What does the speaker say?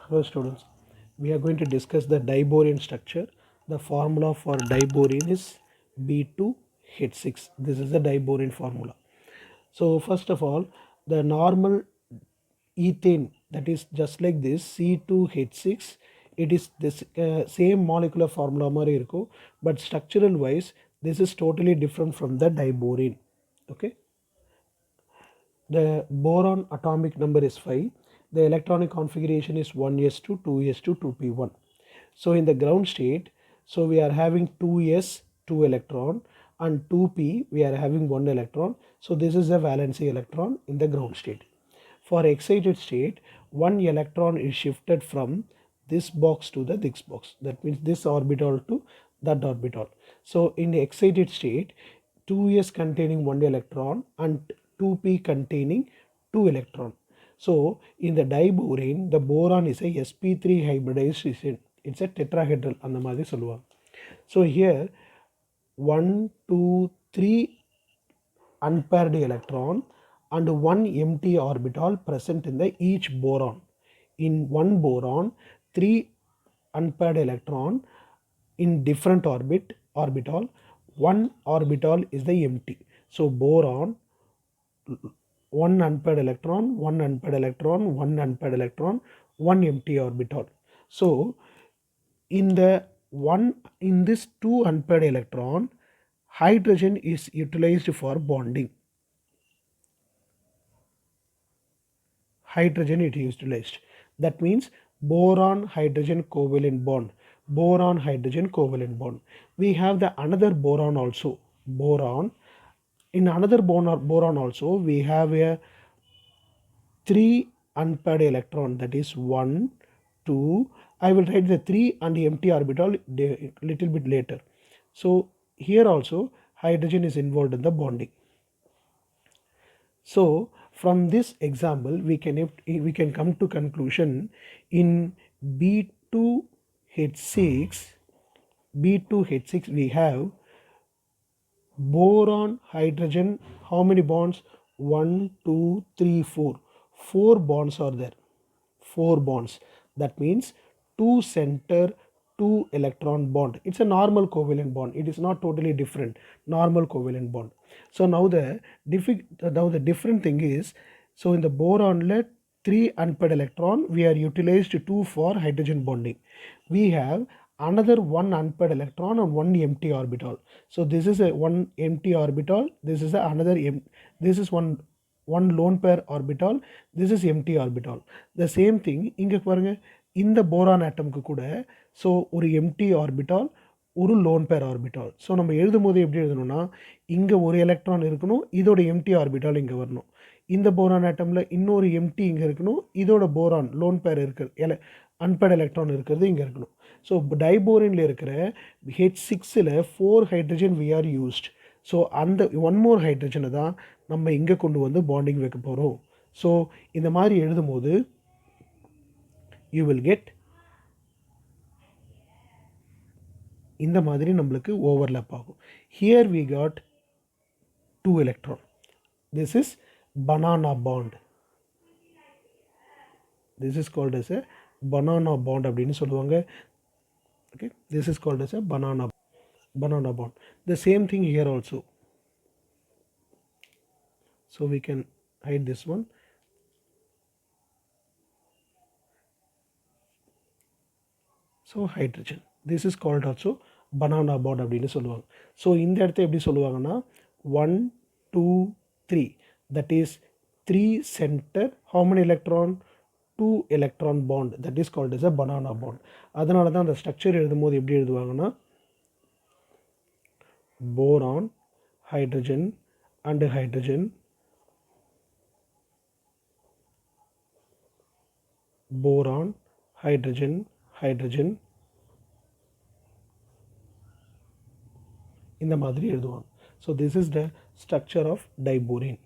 Hello students, we are going to discuss the diborane structure. The formula for diborane is B2H6. This is the diborane formula. So first of all, the normal ethane, that is just like this, C2H6, it is this same molecular formula mari irukku, but structural wise this is totally different from the diborane. Okay, the boron atomic number is 5. The electronic configuration is 1s2, 2s2, 2p1. So in the ground state, so we are having 2s, 2 electron, and 2p, we are having 1 electron. So this is the valency electron in the ground state. For excited state, 1 electron is shifted from this box to this box. That means this orbital to that orbital. So in the excited state, 2s containing 1 electron and 2p containing 2 electron. So in the diborane, the boron is a sp3 hybridization. It's a tetrahedral அந்த மாதிரி சொல்லுவாங்க. So here 1, 2, 3 unpaired electron and 1 empty orbital present in the each boron. In one boron, 3 unpaired electron in different orbital. One orbital is the empty. So boron, 1 unpaired electron, 1 unpaired electron, 1 unpaired electron, 1 empty orbital. So in this 2 unpaired electron, hydrogen is utilized for bonding. Hydrogen it is utilized. That means boron hydrogen covalent bond. Boron hydrogen covalent bond. We have the another boron also. Boron. In another boron also we have a 3 unpaired electron, that is 1, 2. I will write the 3 and the empty orbital little bit later. So here also hydrogen is involved in the bonding. So from this example we can come to conclusion in B2H6 we have boron hydrogen. How many bonds? 1, 2, 3, 4. 4 bonds are there. 4 bonds. That means 2 center, 2 electron bond. It's a normal covalent bond. It is not totally different. Normal covalent bond. So now the different thing is, so in the boron let 3 unpaired electron, we are utilized 2 for hydrogen bonding. We have another 1 unpaired electron and 1 empty orbital. So this is a 1 empty orbital. This is another this is one lone pair orbital. This is empty orbital. The same thing இங்க பாருங்க, இந்த boron atomக்கு கூட so ஒரு empty orbital, ஒரு lone pair orbital. So நம்ம எழுதும்போது எப்படி எழுதணும்னா, இங்க ஒரு எலக்ட்ரான் இருக்கணும், இதோட empty orbital இங்க வரணும். இந்த போரான் ஆட்டம்ல இன்னொரு எம்டி இங்க இருக்கணும், இதோட போரான் லோன் பேர் இருக்கிறது அன்பேர்ட் எலக்ட்ரான் இருக்கிறது இங்க இருக்கணும். ஸோ டைபோரின்ல இருக்கிற H6ல 4 hydrogen we are used. So அந்த 1 more ஹைட்ரஜனை தான் நம்ம இங்கே கொண்டு வந்து பாண்டிங் வைக்க போகிறோம். ஸோ இந்த மாதிரி எழுதும்போது யூ வில் கெட் இந்த மாதிரி நம்மளுக்கு ஓவர்லேப் ஆகும். Here we got 2 electron. This is banana bond. This is called as a banana bond அப்படின்னு சொல்லுவாங்க. Okay, this is called as a banana bond. The same thing here also. So we can hide this one. So hydrogen. This is called also banana bond அப்படின்னு சொல்லுவாங்க. So இந்த இடத்த எப்படி சொல்லுவாங்கன்னா 1, 2, 3. That is 3 center. How many electron? 2 electron bond. That is called as a banana bond. அதனால தான் அந்த structure எழுதும்போது எப்படி எழுதுவாங்கன்னா boron hydrogen and hydrogen, boron hydrogen இந்த மாதிரி எழுதுவாங்க. So this is the structure of diborane.